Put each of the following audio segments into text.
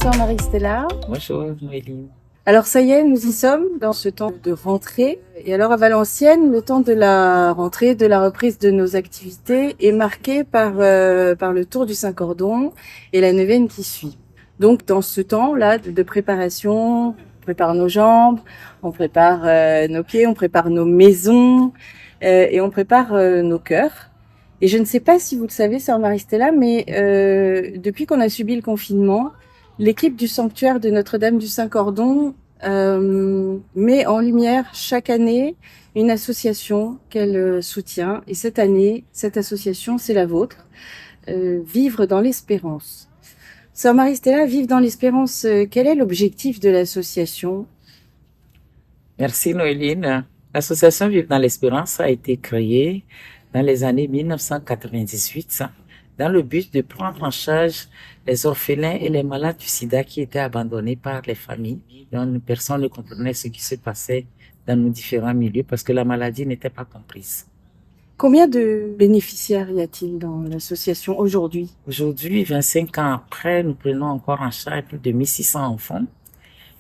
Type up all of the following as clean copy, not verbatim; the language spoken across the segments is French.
Bonsoir Marie-Stella. Bonjour Noéline. Alors ça y est, nous y sommes dans ce temps de rentrée. Et alors à Valenciennes, le temps de la rentrée, de la reprise de nos activités est marqué par le Tour du Saint-Cordon et la neuvaine qui suit. Donc dans ce temps-là de préparation, on prépare nos jambes, on prépare nos pieds, on prépare nos maisons et on prépare nos cœurs. Et je ne sais pas si vous le savez, sœur Marie-Stella, mais depuis qu'on a subi le confinement, l'équipe du sanctuaire de Notre-Dame du Saint-Cordon met en lumière chaque année une association qu'elle soutient. Et cette année, cette association, c'est la vôtre, Vivre dans l'espérance. Sœur Marie-Stella, Vivre dans l'espérance, quel est l'objectif de l'association? Merci Noéline. L'association Vivre dans l'espérance a été créée dans les années 1998 dans le but de prendre en charge les orphelins et les malades du sida qui étaient abandonnés par les familles, dont personne ne comprenait ce qui se passait dans nos différents milieux parce que la maladie n'était pas comprise. Combien de bénéficiaires y a-t-il dans l'association aujourd'hui? Aujourd'hui, 25 ans après, nous prenons encore en charge plus de 1600 enfants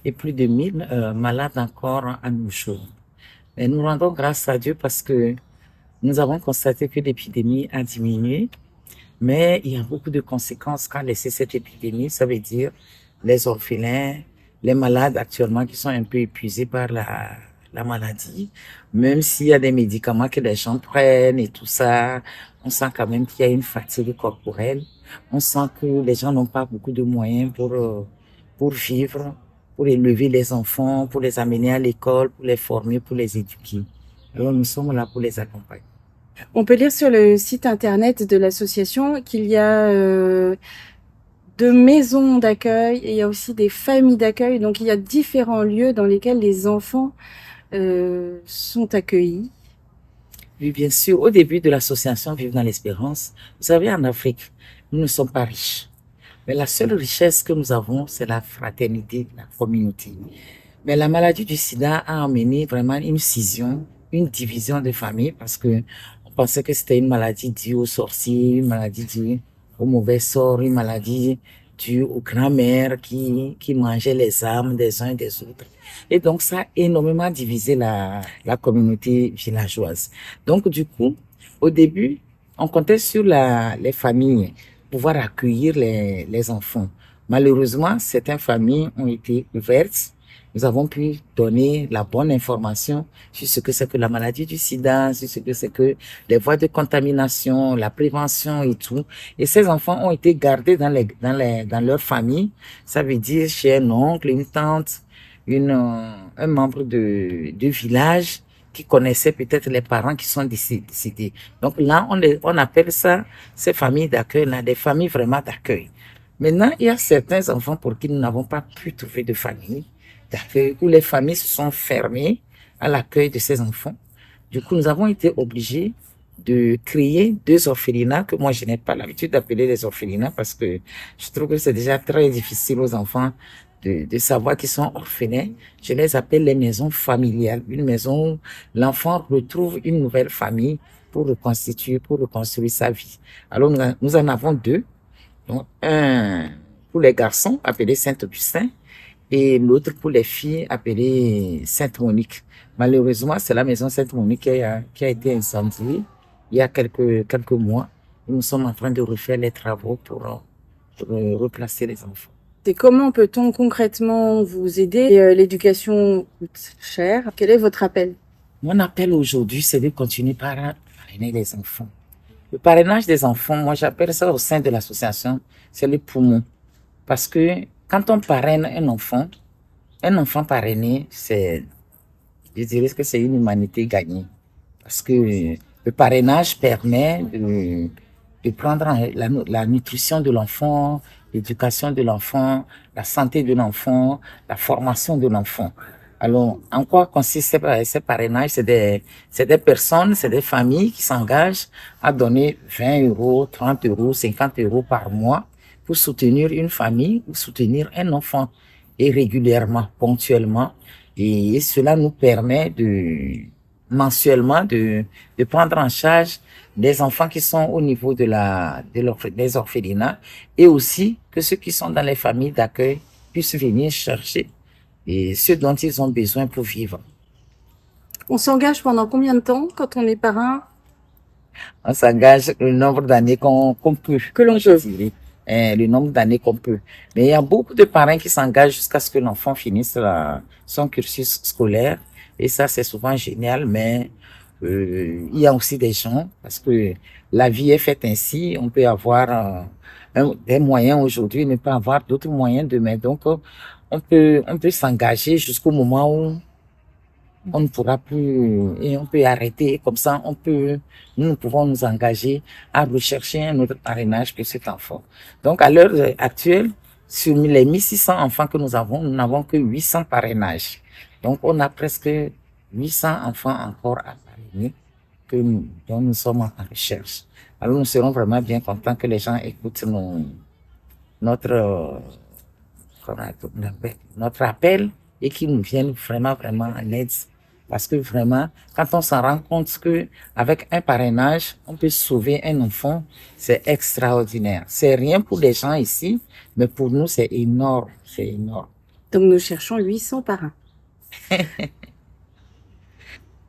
et plus de 1000 malades encore à nos jours. Et nous rendons grâce à Dieu parce que nous avons constaté que l'épidémie a diminué, mais il y a beaucoup de conséquences qu'a laissé cette épidémie. Ça veut dire les orphelins, les malades actuellement qui sont un peu épuisés par la maladie. Même s'il y a des médicaments que les gens prennent et tout ça, on sent quand même qu'il y a une fatigue corporelle. On sent que les gens n'ont pas beaucoup de moyens pour vivre, pour élever les enfants, pour les amener à l'école, pour les former, pour les éduquer. Alors nous sommes là pour les accompagner. On peut lire sur le site internet de l'association qu'il y a de maisons d'accueil et il y a aussi des familles d'accueil. Donc il y a différents lieux dans lesquels les enfants sont accueillis. Oui, bien sûr. Au début de l'association Vivre dans l'espérance, vous savez, en Afrique, nous ne sommes pas riches. Mais la seule richesse que nous avons, c'est la fraternité, la communauté. Mais la maladie du sida a amené vraiment une scission, une division de famille parce que on pensait que c'était une maladie due aux sorciers, une maladie due au mauvais sort, une maladie due aux grands-mères qui mangeaient les âmes des uns et des autres. Et donc, ça a énormément divisé la communauté villageoise. Donc, du coup, au début, on comptait sur les familles pouvoir accueillir les enfants. Malheureusement, certaines familles ont été ouvertes. Nous avons pu donner la bonne information sur ce que c'est que la maladie du sida, sur ce que c'est que les voies de contamination, la prévention et tout. Et ces enfants ont été gardés dans leur famille. Ça veut dire chez un oncle, une tante, un membre de village qui connaissait peut-être les parents qui sont décédés. Donc là, on appelle ça, ces familles d'accueil, là, des familles vraiment d'accueil. Maintenant, il y a certains enfants pour qui nous n'avons pas pu trouver de famille d'accueil, où les familles se sont fermées à l'accueil de ces enfants. Du coup, nous avons été obligés de créer 2 orphelinats que moi, je n'ai pas l'habitude d'appeler les orphelinats parce que je trouve que c'est déjà très difficile aux enfants de savoir qu'ils sont orphelins. Je les appelle les maisons familiales. Une maison où l'enfant retrouve une nouvelle famille pour reconstruire sa vie. Alors, nous en avons 2. Donc, un pour les garçons, appelé Saint-Augustin, et l'autre pour les filles, appelée Sainte-Monique. Malheureusement, c'est la maison Sainte-Monique qui a été incendiée il y a quelques mois. Nous sommes en train de refaire les travaux pour replacer les enfants. Et comment peut-on concrètement vous aider? L'éducation coûte cher. Quel est votre appel? Mon appel aujourd'hui, c'est de continuer par parrainer les enfants. Le parrainage des enfants, moi j'appelle ça au sein de l'association, c'est le poumon. Parce que quand on parraine un enfant parrainé, je dirais que c'est une humanité gagnée. Parce que le parrainage permet de prendre la nutrition de l'enfant, l'éducation de l'enfant, la santé de l'enfant, la formation de l'enfant. Alors, en quoi consiste ces parrainages? C'est des personnes, c'est des familles qui s'engagent à donner 20 euros, 30 euros, 50 euros par mois pour soutenir une famille ou soutenir un enfant. Et régulièrement, ponctuellement. Et cela nous permet mensuellement de prendre en charge des enfants qui sont au niveau des orphelinats et aussi que ceux qui sont dans les familles d'accueil puissent venir chercher et ce dont ils ont besoin pour vivre. On s'engage pendant combien de temps quand on est parrain? On s'engage le nombre d'années qu'on peut. Que l'on peut. Le nombre d'années qu'on peut. Mais il y a beaucoup de parrains qui s'engagent jusqu'à ce que l'enfant finisse son cursus scolaire. Et ça, c'est souvent génial, mais il y a aussi des gens, parce que la vie est faite ainsi, on peut avoir des moyens aujourd'hui, ne pas avoir d'autres moyens demain. Donc, on peut s'engager jusqu'au moment où on ne pourra plus et on peut arrêter. Comme ça, nous pouvons nous engager à rechercher un autre parrainage pour cet enfant. Donc, à l'heure actuelle, sur les 1600 enfants que nous n'avons que 800 parrainages. Donc, on a presque 800 enfants encore à parrainer dont nous sommes en recherche. Alors, nous serons vraiment bien contents que les gens écoutent notre appel et qu'ils nous viennent vraiment en aide. Parce que vraiment, quand on s'en rend compte que avec un parrainage, on peut sauver un enfant, c'est extraordinaire. C'est rien pour les gens ici, mais pour nous, c'est énorme. C'est énorme. Donc nous cherchons 800 parrains.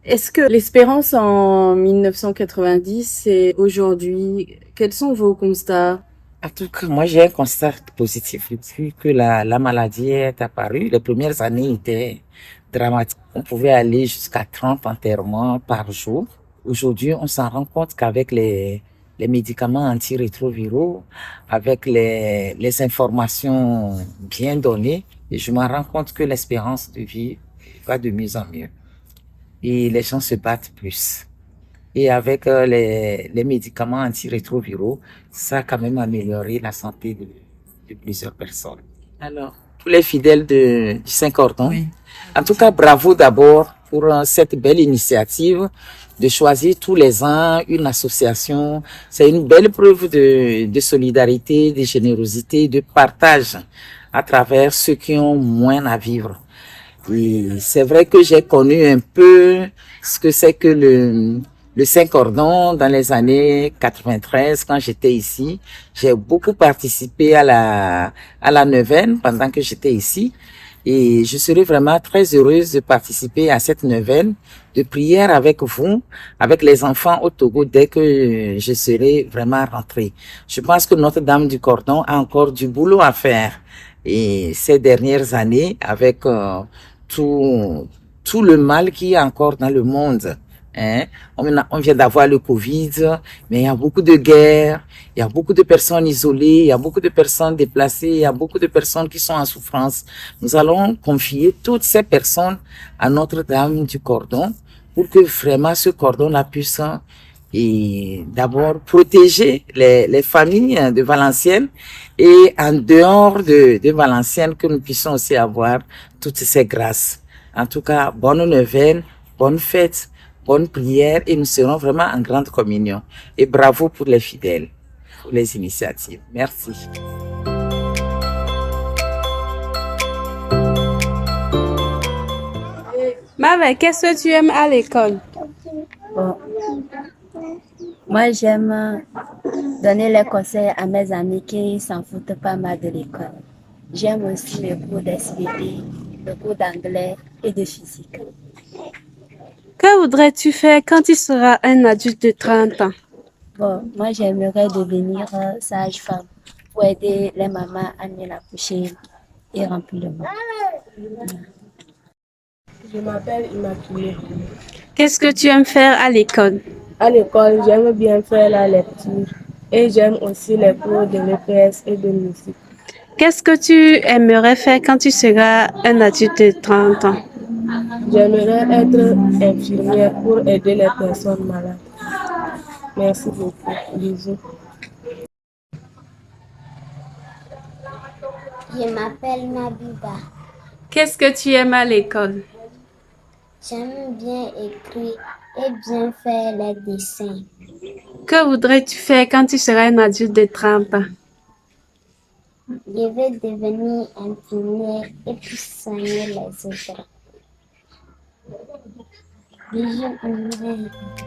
Est-ce que l'espérance en 1990 et aujourd'hui, quels sont vos constats? En tout cas, moi, j'ai un constat positif depuis que la maladie est apparue. Les premières années étaient dramatiques. On pouvait aller jusqu'à 30 enterrements par jour. Aujourd'hui, on s'en rend compte qu'avec les médicaments antirétroviraux, avec les informations bien données, et je me rends compte que l'espérance de vie va de mieux en mieux. Et les gens se battent plus. Et avec les médicaments antirétroviraux, ça a quand même amélioré la santé de plusieurs personnes. Alors, tous les fidèles du Saint-Cordon, oui. En tout cas, bravo d'abord pour cette belle initiative de choisir tous les ans une association. C'est une belle preuve de solidarité, de générosité, de partage à travers ceux qui ont moins à vivre. Et c'est vrai que j'ai connu un peu ce que c'est que le Saint-Cordon dans les années 93 quand j'étais ici. J'ai beaucoup participé à la neuvaine pendant que j'étais ici. Et je serai vraiment très heureuse de participer à cette neuvaine de prière avec vous, avec les enfants au Togo dès que je serai vraiment rentrée. Je pense que Notre-Dame du Cordon a encore du boulot à faire. Et ces dernières années, avec tout le mal qu'il y a encore dans le monde. Hein? On vient d'avoir le Covid, mais il y a beaucoup de guerres, il y a beaucoup de personnes isolées, il y a beaucoup de personnes déplacées, il y a beaucoup de personnes qui sont en souffrance. Nous allons confier toutes ces personnes à Notre-Dame du Cordon pour que vraiment ce cordon-là puisse et d'abord protéger les familles de Valenciennes et en dehors de Valenciennes que nous puissions aussi avoir toutes ces grâces. En tout cas, bonne neuvaine, bonne fête, bonne prière et nous serons vraiment en grande communion. Et bravo pour les fidèles, pour les initiatives. Merci. Maman, qu'est-ce que tu aimes à l'école? Bon. Moi, j'aime donner les conseils à mes amis qui s'en foutent pas mal de l'école. J'aime aussi les cours d'SVT, le cours d'anglais et de physique. Que voudrais-tu faire quand tu seras un adulte de 30 ans? Bon, moi, j'aimerais devenir sage-femme pour aider les mamans à mieux accoucher et remplir le monde. Je m'appelle Immaculée. Qu'est-ce que tu aimes faire à l'école? À l'école, j'aime bien faire la lecture et j'aime aussi les cours de l'EPS et de musique. Qu'est-ce que tu aimerais faire quand tu seras un adulte de 30 ans? J'aimerais être infirmière pour aider les personnes malades. Merci beaucoup. Bisous. Je m'appelle Nabiba. Qu'est-ce que tu aimes à l'école? J'aime bien écrire et bien faire les dessins. Que voudrais-tu faire quand tu seras un adulte de 30 ans? Je vais devenir infirmière et puis soigner les autres. Bisous.